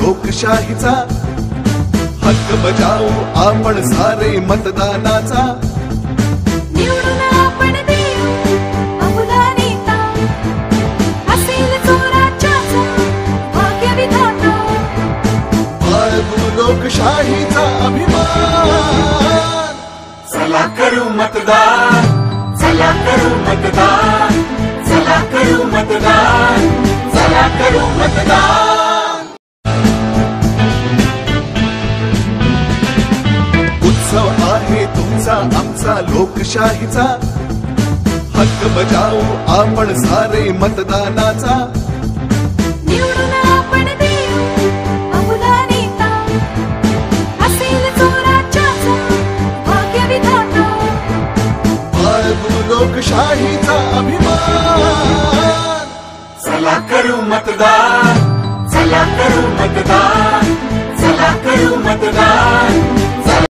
लोकशाहीचा हक्क बजावू आपण सारे मतदानाचा। निवडून आपण देऊ अमुला नेता, असेल तो राज्याचा भाग्य विधाता। बाळगू लोकशाहीचा अभिमान, चला करू मतदान, चला करू मतदान, चला करू मतदान, चला करू मतदान। उत्सव आहे तुमचा आमचा लोकशाहीचा, हक्क बजावू आपण सारे मतदानाचा। निवडून आपण देऊ अमुला नेता, असेल तो राज्याचा भाग्य विधाता। बाळगू लोकशाहीचा अभिमान, चला करू मतदान, चला करू मतदान,